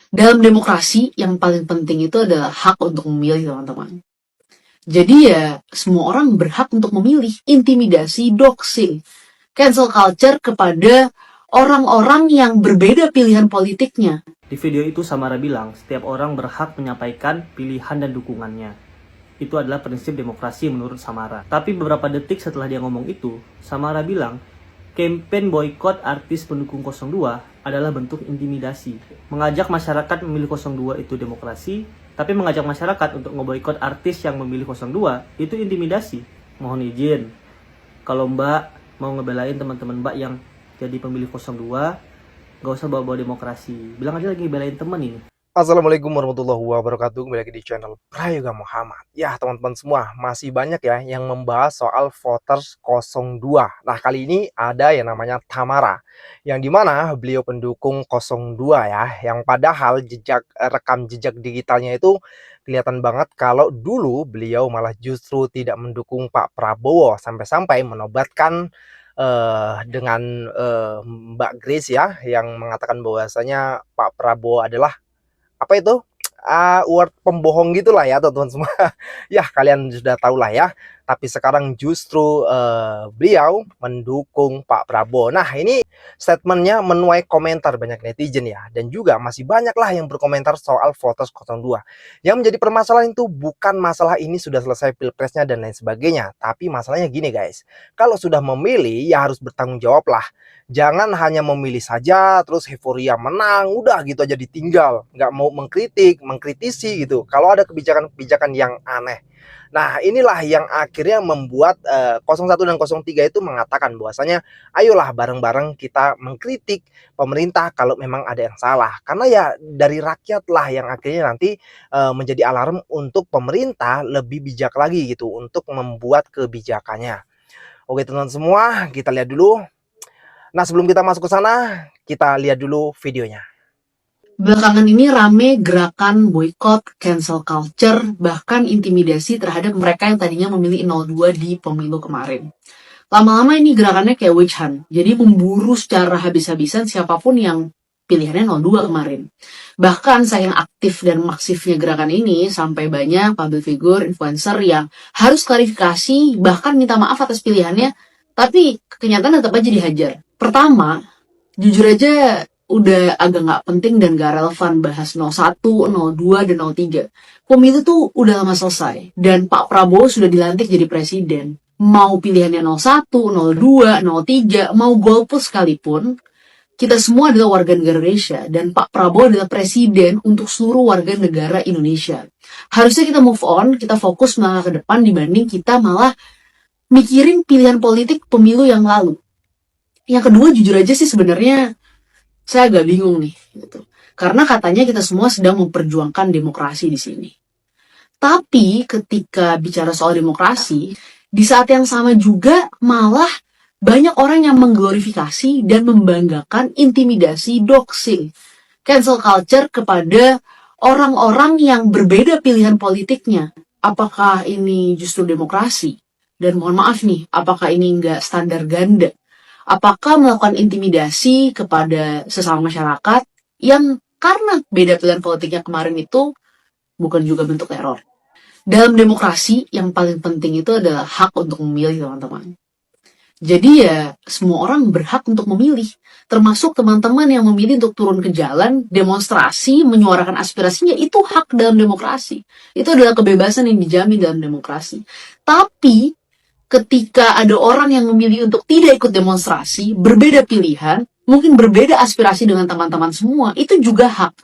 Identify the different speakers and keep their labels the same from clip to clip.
Speaker 1: Dalam demokrasi, yang paling penting itu adalah hak untuk memilih, teman-teman. Jadi ya, semua orang berhak untuk memilih. Intimidasi, doxing, cancel culture kepada orang-orang yang berbeda pilihan politiknya.
Speaker 2: Di video itu Samara bilang, setiap orang berhak menyampaikan pilihan dan dukungannya. Itu adalah prinsip demokrasi menurut Samara. Tapi beberapa detik setelah dia ngomong itu, Samara bilang, campaign boykot artis pendukung 02 adalah bentuk intimidasi. Mengajak masyarakat memilih 02 itu demokrasi, tapi mengajak masyarakat untuk ngeboikot artis yang memilih 02 itu intimidasi. Mohon izin, kalau Mbak mau ngebelain teman-teman Mbak yang jadi pemilih 02, gak usah bawa-bawa demokrasi. Bilang aja lagi belain temen ini.
Speaker 3: Assalamualaikum warahmatullahi wabarakatuh. Kembali lagi di channel Prayoga Muhammad. Ya teman-teman semua, masih banyak ya yang membahas soal voters 02. Nah kali ini ada yang namanya Tamara, yang dimana beliau pendukung 02 ya, yang padahal rekam jejak digitalnya itu kelihatan banget kalau dulu beliau malah justru tidak mendukung Pak Prabowo, sampai-sampai menobatkan dengan Mbak Grace ya, yang mengatakan bahwasanya Pak Prabowo adalah apa itu, word pembohong gitulah ya teman-teman semua. Ya kalian sudah tahu lah ya. Tapi sekarang justru beliau mendukung Pak Prabowo. Nah ini statementnya menuai komentar banyak netizen ya. Dan juga masih banyak lah yang berkomentar soal voters 02. Yang menjadi permasalahan itu bukan masalah ini sudah selesai pilpresnya dan lain sebagainya. Tapi masalahnya gini guys. Kalau sudah memilih ya harus bertanggung jawab lah. Jangan hanya memilih saja terus euforia menang udah gitu aja ditinggal, nggak mau mengkritisi gitu kalau ada kebijakan-kebijakan yang aneh. Nah inilah yang akhirnya membuat 01 dan 03 itu mengatakan bahwasanya ayolah bareng-bareng kita mengkritik pemerintah kalau memang ada yang salah, karena ya dari rakyat lah yang akhirnya nanti menjadi alarm untuk pemerintah lebih bijak lagi gitu untuk membuat kebijakannya. Oke teman-teman semua, kita lihat dulu. Nah sebelum kita masuk ke sana, kita lihat dulu videonya.
Speaker 1: Belakangan ini rame gerakan boykot, cancel culture, bahkan intimidasi terhadap mereka yang tadinya memilih 02 di pemilu kemarin. Lama-lama ini gerakannya kayak witch hunt, jadi memburu secara habis-habisan siapapun yang pilihannya 02 kemarin. Bahkan saking aktif dan masifnya gerakan ini, sampai banyak public figure, influencer yang harus klarifikasi, bahkan minta maaf atas pilihannya, tapi kenyataan tetap aja dihajar. Pertama, jujur aja udah agak nggak penting dan gak relevan bahas 01, 02, dan 03. Pemilu tuh udah lama selesai, dan Pak Prabowo sudah dilantik jadi presiden. Mau pilihannya 01, 02, 03, mau golput sekalipun, kita semua adalah warga negara Indonesia, dan Pak Prabowo adalah presiden untuk seluruh warga negara Indonesia. Harusnya kita move on, kita fokus melangkah ke depan dibanding kita malah mikirin pilihan politik pemilu yang lalu. Yang kedua, jujur aja sih sebenarnya saya agak bingung nih, gitu. Karena katanya kita semua sedang memperjuangkan demokrasi di sini. Tapi ketika bicara soal demokrasi, di saat yang sama juga malah banyak orang yang mengglorifikasi dan membanggakan intimidasi, doxing, cancel culture kepada orang-orang yang berbeda pilihan politiknya. Apakah ini justru demokrasi? Dan mohon maaf nih, apakah ini nggak standar ganda? Apakah melakukan intimidasi kepada sesama masyarakat yang karena beda pilihan politiknya kemarin itu bukan juga bentuk teror? Dalam demokrasi, yang paling penting itu adalah hak untuk memilih, teman-teman. Jadi ya, semua orang berhak untuk memilih. Termasuk teman-teman yang memilih untuk turun ke jalan, demonstrasi, menyuarakan aspirasinya, itu hak dalam demokrasi. Itu adalah kebebasan yang dijamin dalam demokrasi. Tapi, ketika ada orang yang memilih untuk tidak ikut demonstrasi, berbeda pilihan, mungkin berbeda aspirasi dengan teman-teman semua, itu juga hak.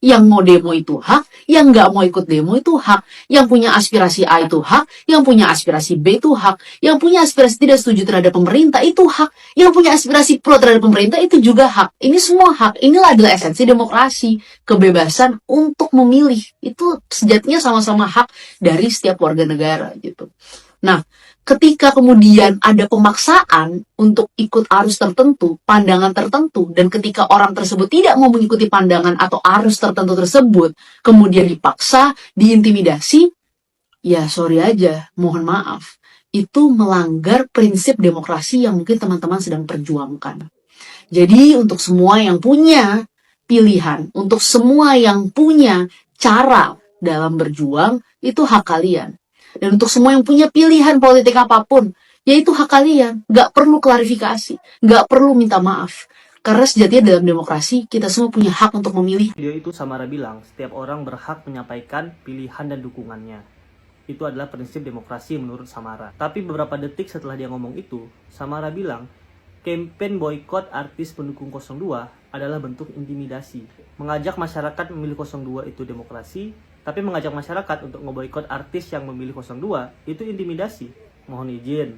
Speaker 1: Yang mau demo itu hak, yang nggak mau ikut demo itu hak, yang punya aspirasi A itu hak, yang punya aspirasi B itu hak, yang punya aspirasi tidak setuju terhadap pemerintah itu hak, yang punya aspirasi pro terhadap pemerintah itu juga hak. Ini semua hak. Inilah adalah esensi demokrasi, kebebasan untuk memilih. Itu sejatinya sama-sama hak dari setiap warga negara gitu. Nah, ketika kemudian ada pemaksaan untuk ikut arus tertentu, pandangan tertentu, dan ketika orang tersebut tidak mau mengikuti pandangan atau arus tertentu tersebut, kemudian dipaksa, diintimidasi, ya sorry aja, mohon maaf. Itu melanggar prinsip demokrasi yang mungkin teman-teman sedang perjuangkan. Jadi untuk semua yang punya pilihan. Untuk semua yang punya cara dalam berjuang, itu hak kalian. Dan untuk semua yang punya pilihan politik apapun, yaitu hak kalian. Gak perlu klarifikasi, gak perlu minta maaf. Karena sejatinya dalam demokrasi, kita semua punya hak untuk memilih.
Speaker 2: Video itu Samara bilang, setiap orang berhak menyampaikan pilihan dan dukungannya. Itu adalah prinsip demokrasi menurut Samara. Tapi beberapa detik setelah dia ngomong itu, Samara bilang, campaign boykot artis pendukung 02 adalah bentuk intimidasi. Mengajak masyarakat memilih 02 itu demokrasi, tapi mengajak masyarakat untuk ngeboikot artis yang memilih 02 itu intimidasi. Mohon izin,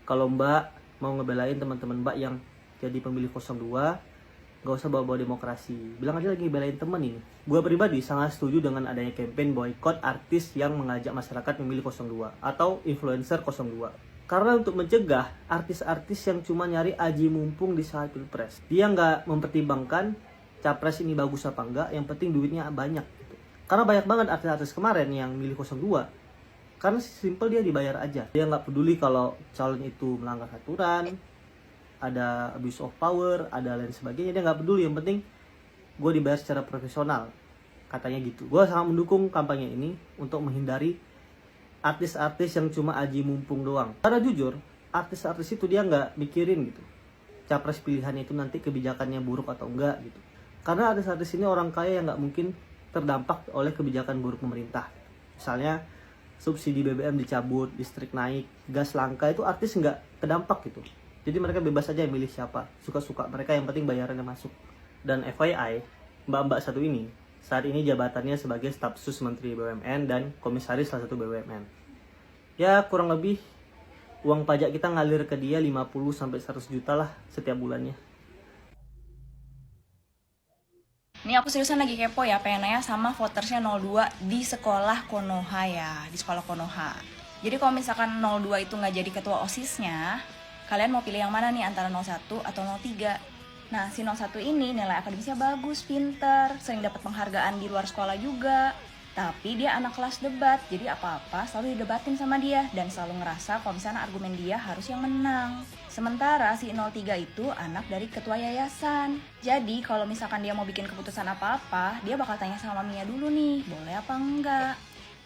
Speaker 2: kalau Mbak mau ngebelain teman-teman Mbak yang jadi pemilih 02, gak usah bawa-bawa demokrasi. Bilang aja lagi belain temen ini. Gue pribadi sangat setuju dengan adanya campaign boykot artis yang mengajak masyarakat memilih 02 atau influencer 02. Karena untuk mencegah artis-artis yang cuma nyari aji mumpung di saat pilpres, dia nggak mempertimbangkan capres ini bagus apa enggak, yang penting duitnya banyak. Karena banyak banget artis-artis kemarin yang milih 02, karena simple dia dibayar aja. Dia nggak peduli kalau calon itu melanggar aturan, ada abuse of power, ada lain sebagainya, dia nggak peduli. Yang penting gue dibayar secara profesional, katanya gitu. Gue sangat mendukung kampanye ini untuk menghindari artis-artis yang cuma aji mumpung doang. Karena jujur, artis-artis itu dia nggak mikirin gitu capres pilihannya itu nanti kebijakannya buruk atau enggak gitu. Karena artis-artis ini orang kaya yang nggak mungkin terdampak oleh kebijakan buruk pemerintah. Misalnya subsidi BBM dicabut, listrik naik, gas langka, itu artis nggak terdampak gitu. Jadi mereka bebas aja milih siapa, suka-suka mereka, yang penting bayarannya masuk. Dan FYI, mbak-mbak satu ini saat ini jabatannya sebagai staf sus Menteri BUMN dan komisaris salah satu BUMN. Ya kurang lebih uang pajak kita ngalir ke dia 50-100 juta lah setiap bulannya.
Speaker 4: Ini aku seriusan lagi kepo ya, pengen nanya sama votersnya 02 di sekolah Konoha ya, di sekolah Konoha. Jadi kalau misalkan 02 itu nggak jadi ketua OSIS-nya, kalian mau pilih yang mana nih, antara 01 atau 03? Nah, si 01 ini nilai akademisnya bagus, pinter, sering dapat penghargaan di luar sekolah juga. Tapi dia anak kelas debat, jadi apa-apa selalu didebatin sama dia dan selalu ngerasa kalau misalnya argumen dia harus yang menang. Sementara si 03 itu anak dari ketua yayasan. Jadi kalau misalkan dia mau bikin keputusan apa-apa, dia bakal tanya sama maminya dulu nih, boleh apa enggak.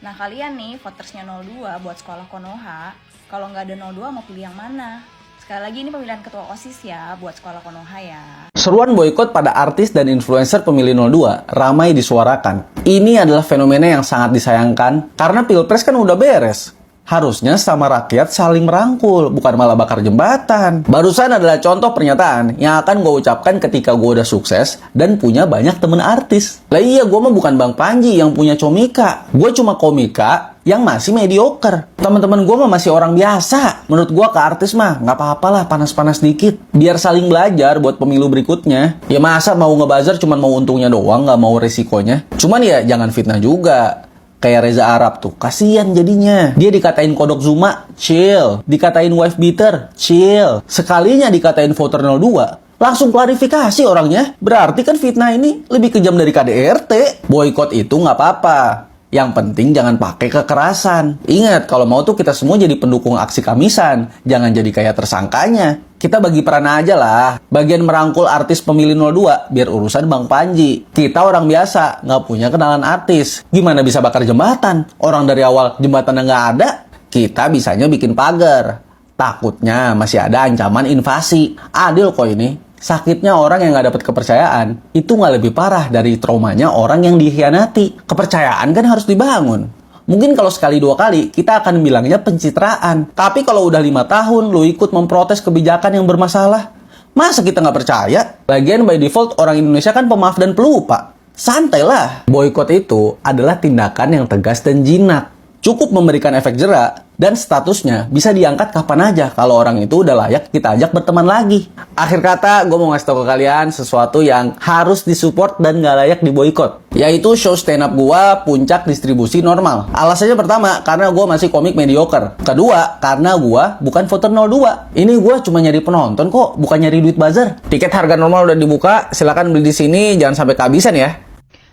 Speaker 4: Nah kalian nih, votersnya 02 buat sekolah Konoha, kalau nggak ada 02 mau pilih yang mana? Sekali lagi ini pemilihan ketua OSIS ya, buat sekolah Konoha ya.
Speaker 5: Seruan boykot pada artis dan influencer pemilih 02 ramai disuarakan. Ini adalah fenomena yang sangat disayangkan karena pilpres kan udah beres. Harusnya sama rakyat saling merangkul, bukan malah bakar jembatan. Barusan adalah contoh pernyataan yang akan gue ucapkan ketika gue udah sukses dan punya banyak temen artis. Lah iya, gue mah bukan Bang Panji yang punya komika. Gue cuma komika yang masih mediocre. Teman-teman gue mah masih orang biasa. Menurut gue ke artis mah nggak apa-apalah, panas-panas dikit. Biar saling belajar buat pemilu berikutnya. Ya masa mau ngebuzzer cuman mau untungnya doang, nggak mau resikonya. Cuman ya jangan fitnah juga. Kayak Reza Arab tuh, kasihan jadinya. Dia dikatain kodok Zuma, chill. Dikatain wife beater, chill. Sekalinya dikatain voter 02, langsung klarifikasi orangnya. Berarti kan fitnah ini lebih kejam dari KDRT. Boykot itu nggak apa-apa. Yang penting jangan pakai kekerasan. Ingat, kalau mau tuh kita semua jadi pendukung aksi Kamisan. Jangan jadi kayak tersangkanya. Kita bagi peran aja lah. Bagian merangkul artis pemilih 02, biar urusan Bang Panji. Kita orang biasa, nggak punya kenalan artis. Gimana bisa bakar jembatan? Orang dari awal jembatannya nggak ada. Kita bisanya bikin pagar. Takutnya masih ada ancaman invasi. Adil kok ini. Sakitnya orang yang nggak dapat kepercayaan itu nggak lebih parah dari traumanya orang yang dikhianati. Kepercayaan kan harus dibangun. Mungkin kalau sekali dua kali kita akan bilangnya pencitraan. Tapi kalau udah 5 tahun lu ikut memprotes kebijakan yang bermasalah, masa kita nggak percaya? Lagian by default orang Indonesia kan pemaaf dan pelupa. Santailah. Boykot itu adalah tindakan yang tegas dan jinak. Cukup memberikan efek jerak dan statusnya bisa diangkat kapan aja kalau orang itu udah layak kita ajak berteman lagi. Akhir kata, gue mau ngasih tau ke kalian sesuatu yang harus disupport dan gak layak diboykot, yaitu show stand up gue Puncak Distribusi Normal. Alasannya pertama, karena gue masih komik mediocre. Kedua, karena gue bukan voter 02. Ini gue cuma nyari penonton kok, bukan nyari duit buzzer. Tiket harga normal udah dibuka, silakan beli di sini, jangan sampai kehabisan ya.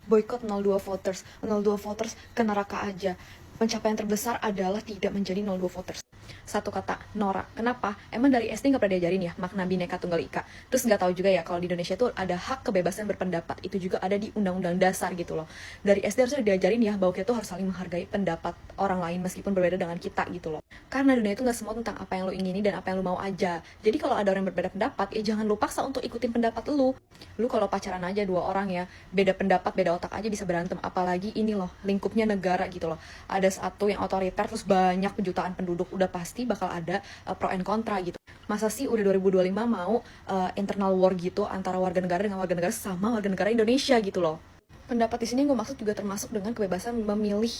Speaker 6: Boykot 02 voters ke neraka aja. Pencapaian terbesar adalah tidak menjadi 02 voters. Satu kata, Nora. Kenapa? Emang dari SD nggak pernah diajarin ya makna Bhinneka Tunggal Ika. Terus nggak tahu juga ya kalau di Indonesia tuh ada hak kebebasan berpendapat. Itu juga ada di Undang-Undang Dasar gitu loh. Dari SD harusnya diajarin ya bahwa kita tuh harus saling menghargai pendapat orang lain meskipun berbeda dengan kita gitu loh. Karena dunia itu nggak semua tentang apa yang lo ingini dan apa yang lo mau aja. Jadi kalau ada orang yang berbeda pendapat, ya jangan lo paksa untuk ikutin pendapat lo. Lu kalau pacaran aja 2 orang ya, beda pendapat, beda otak aja bisa berantem. Apalagi ini loh, lingkupnya negara gitu loh. Ada satu yang otoriter terus banyak jutaan penduduk, udah pasti bakal ada pro and kontra gitu. Masa sih udah 2025 mau internal war gitu antara warga negara dengan warga negara sama warga negara Indonesia gitu loh. Pendapat di sini gue maksud juga termasuk dengan kebebasan memilih.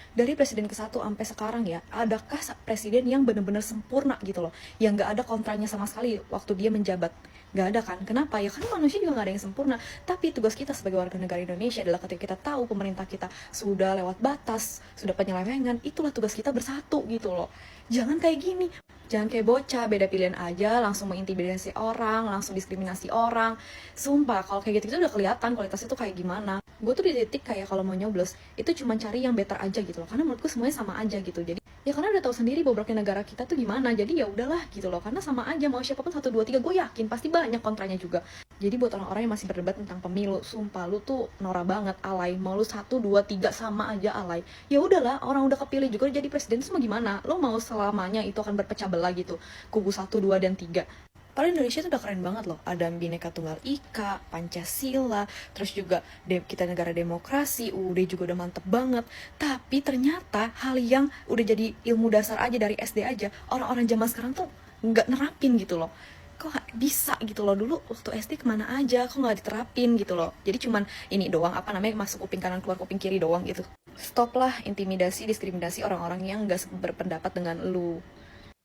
Speaker 6: Dari presiden ke-1 sampai sekarang ya, adakah presiden yang benar-benar sempurna gitu loh, yang gak ada kontranya sama sekali waktu dia menjabat? Gak ada kan? Kenapa? Ya karena manusia juga gak ada yang sempurna. Tapi tugas kita sebagai warga negara Indonesia adalah ketika kita tahu pemerintah kita sudah lewat batas, sudah penyelewengan, itulah tugas kita bersatu gitu loh. Jangan kayak gini. Jangan kayak bocah, beda pilihan aja, langsung mengintimidasi orang, langsung diskriminasi orang. Sumpah, kalau kayak gitu udah kelihatan kualitasnya tuh kayak gimana. Gue tuh di titik kayak kalau mau nyoblos, itu cuma cari yang better aja gitu loh. Karena menurutku semuanya sama aja gitu. Jadi, ya karena udah tahu sendiri bobroknya negara kita tuh gimana. Jadi ya udahlah gitu loh. Karena sama aja, mau siapapun 1, 2, 3, gue yakin pasti banyak kontranya juga. Jadi buat orang-orang yang masih berdebat tentang pemilu, sumpah lu tuh norak banget, alay. Mau lu 1, 2, 3 sama aja alay. Ya udahlah, orang udah kepilih juga jadi presiden semua gimana? Lu mau selamanya itu akan berpecah belah gitu. Kubu 1, 2, dan 3. Padahal Indonesia tuh udah keren banget loh. Ada Bhinneka Tunggal Ika, Pancasila, terus juga kita negara demokrasi, udah juga udah mantep banget. Tapi ternyata hal yang udah jadi ilmu dasar aja dari SD aja, orang-orang zaman sekarang tuh nggak nerapin gitu loh. Kok gak bisa gitu loh, dulu waktu SD kemana aja, kok gak diterapin gitu loh. Jadi cuman ini doang, apa namanya, masuk kuping kanan keluar kuping kiri doang gitu. Stoplah intimidasi, diskriminasi orang-orang yang gak berpendapat dengan lu.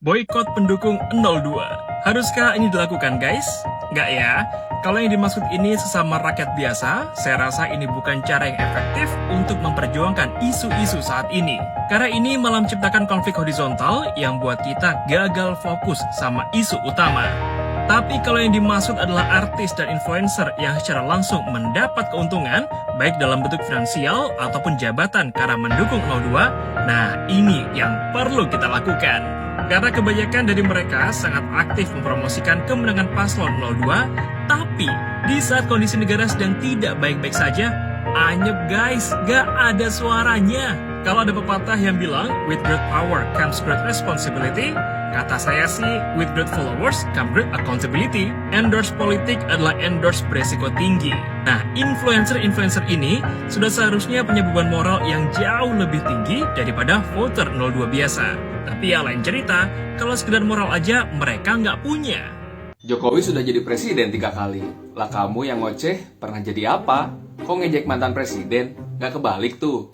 Speaker 7: Boykot pendukung 02. Haruskah ini dilakukan, guys? Nggak ya? Kalau yang dimaksud ini sesama rakyat biasa, saya rasa ini bukan cara yang efektif untuk memperjuangkan isu-isu saat ini. Karena ini malah menciptakan konflik horizontal yang buat kita gagal fokus sama isu utama. Tapi kalau yang dimaksud adalah artis dan influencer yang secara langsung mendapat keuntungan, baik dalam bentuk finansial ataupun jabatan karena mendukung 02, nah ini yang perlu kita lakukan. Karena kebanyakan dari mereka sangat aktif mempromosikan kemenangan paslon 02, tapi di saat kondisi negara sedang tidak baik-baik saja, anyep guys, gak ada suaranya. Kalau ada pepatah yang bilang, with great power comes great responsibility, kata saya sih, with great followers comes great accountability. Endorse politik adalah endorse beresiko tinggi. Nah, influencer-influencer ini sudah seharusnya punya beban moral yang jauh lebih tinggi daripada voter 02 biasa. Tapi ya lain cerita, kalau sekedar moral aja mereka nggak punya.
Speaker 8: Jokowi sudah jadi presiden 3 kali. Lah kamu yang ngoceh pernah jadi apa? Kok ngejek mantan presiden? Nggak kebalik tuh.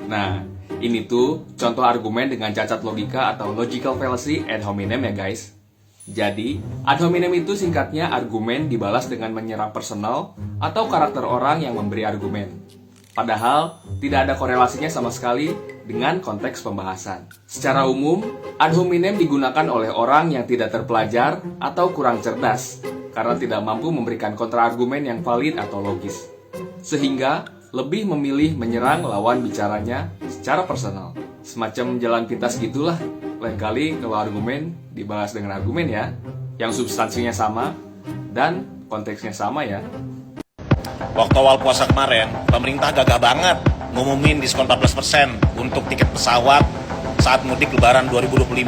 Speaker 8: Nah, ini tuh contoh argumen dengan cacat logika atau logical fallacy ad hominem ya guys. Jadi, ad hominem itu singkatnya argumen dibalas dengan menyerang personal atau karakter orang yang memberi argumen. Padahal, tidak ada korelasinya sama sekali dengan konteks pembahasan. Secara umum, ad hominem digunakan oleh orang yang tidak terpelajar atau kurang cerdas karena tidak mampu memberikan kontraargumen yang valid atau logis. Sehingga, lebih memilih menyerang lawan bicaranya secara personal. Semacam jalan pintas gitulah. Lain kali kalau argumen dibalas dengan argumen ya, yang substansinya sama dan konteksnya sama ya.
Speaker 9: Waktu awal puasa kemarin, pemerintah gagah banget ngumumin diskon 14% untuk tiket pesawat saat mudik lebaran 2025.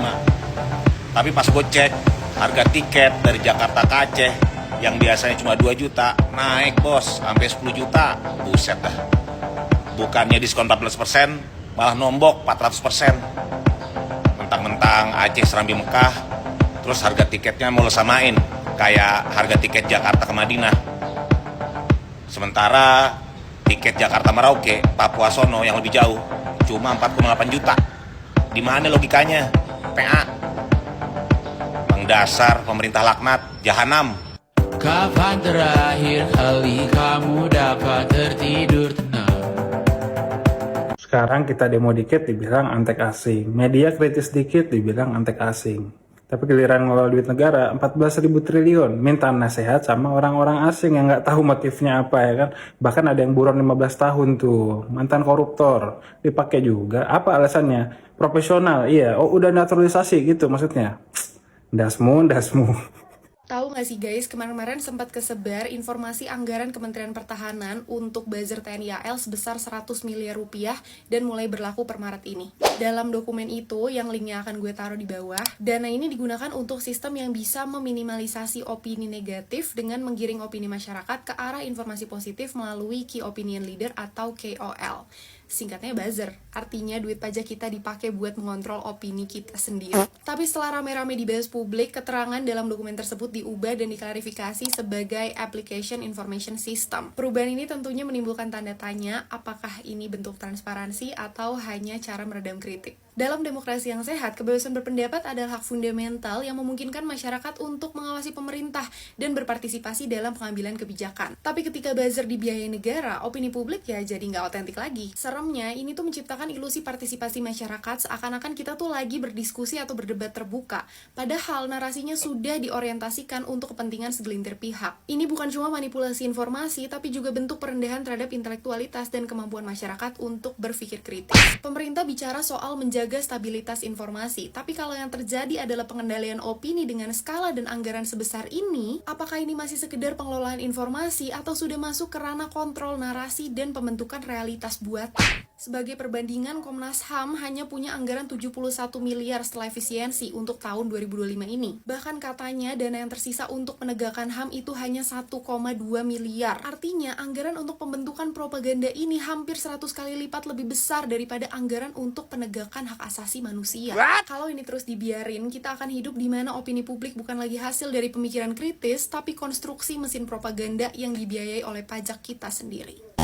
Speaker 9: Tapi pas gue cek, harga tiket dari Jakarta ke Aceh yang biasanya cuma 2 juta, naik bos, sampai 10 juta. Buset dah. Bukannya diskon 14%, malah nombok 400%. Mentang-mentang Aceh Serambi Mekah, terus harga tiketnya mau lo samain, kayak harga tiket Jakarta ke Madinah. Sementara tiket Jakarta Merauke, Papua Sono yang lebih jauh cuma 4,8 juta. Di mana logikanya? PA. Bang dasar pemerintah laknat, jahanam.
Speaker 10: Kapan terakhir kali kamu dapat tertidur tenang?
Speaker 11: Sekarang kita demo dikit dibilang antek asing. Media kritis dikit dibilang antek asing. Tapi giliran ngelola duit negara 14.000 triliun, minta nasihat sama orang-orang asing yang nggak tahu motifnya apa ya kan. Bahkan ada yang buron 15 tahun tuh, mantan koruptor, dipakai juga. Apa alasannya? Profesional, iya. Oh udah naturalisasi gitu maksudnya. Dasmu.
Speaker 6: Tahu nggak sih guys, kemarin-kemarin sempat kesebar informasi anggaran Kementerian Pertahanan untuk buzzer TNI AL sebesar 100 miliar rupiah dan mulai berlaku per Maret ini. Dalam dokumen itu, yang linknya akan gue taruh di bawah, dana ini digunakan untuk sistem yang bisa meminimalisasi opini negatif dengan menggiring opini masyarakat ke arah informasi positif melalui Key Opinion Leader atau KOL. Singkatnya buzzer, artinya duit pajak kita dipakai buat mengontrol opini kita sendiri. Tapi setelah rame-rame dibahas publik, keterangan dalam dokumen tersebut diubah dan diklarifikasi sebagai Application Information System. Perubahan ini tentunya menimbulkan tanda tanya, apakah ini bentuk transparansi atau hanya cara meredam kritik. Dalam demokrasi yang sehat, kebebasan berpendapat adalah hak fundamental yang memungkinkan masyarakat untuk mengawasi pemerintah dan berpartisipasi dalam pengambilan kebijakan. Tapi ketika buzzer dibiayai negara, opini publik ya jadi nggak otentik lagi. Seremnya, ini tuh menciptakan ilusi partisipasi masyarakat seakan-akan kita tuh lagi berdiskusi atau berdebat terbuka. Padahal narasinya sudah diorientasikan untuk kepentingan segelintir pihak. Ini bukan cuma manipulasi informasi, tapi juga bentuk perendahan terhadap intelektualitas dan kemampuan masyarakat untuk berpikir kritis. Pemerintah bicara soal menjaga stabilitas informasi, tapi kalau yang terjadi adalah pengendalian opini dengan skala dan anggaran sebesar ini, apakah ini masih sekedar pengelolaan informasi atau sudah masuk ke ranah kontrol narasi dan pembentukan realitas buatan? Sebagai perbandingan, Komnas HAM hanya punya anggaran 71 miliar setelah efisiensi untuk tahun 2025 ini. Bahkan katanya dana yang tersisa untuk menegakkan HAM itu hanya 1,2 miliar. Artinya anggaran untuk pembentukan propaganda ini hampir 100 kali lipat lebih besar daripada anggaran untuk penegakan hak asasi manusia. Kalau ini terus dibiarin, kita akan hidup di mana opini publik bukan lagi hasil dari pemikiran kritis, tapi konstruksi mesin propaganda yang dibiayai oleh pajak kita sendiri.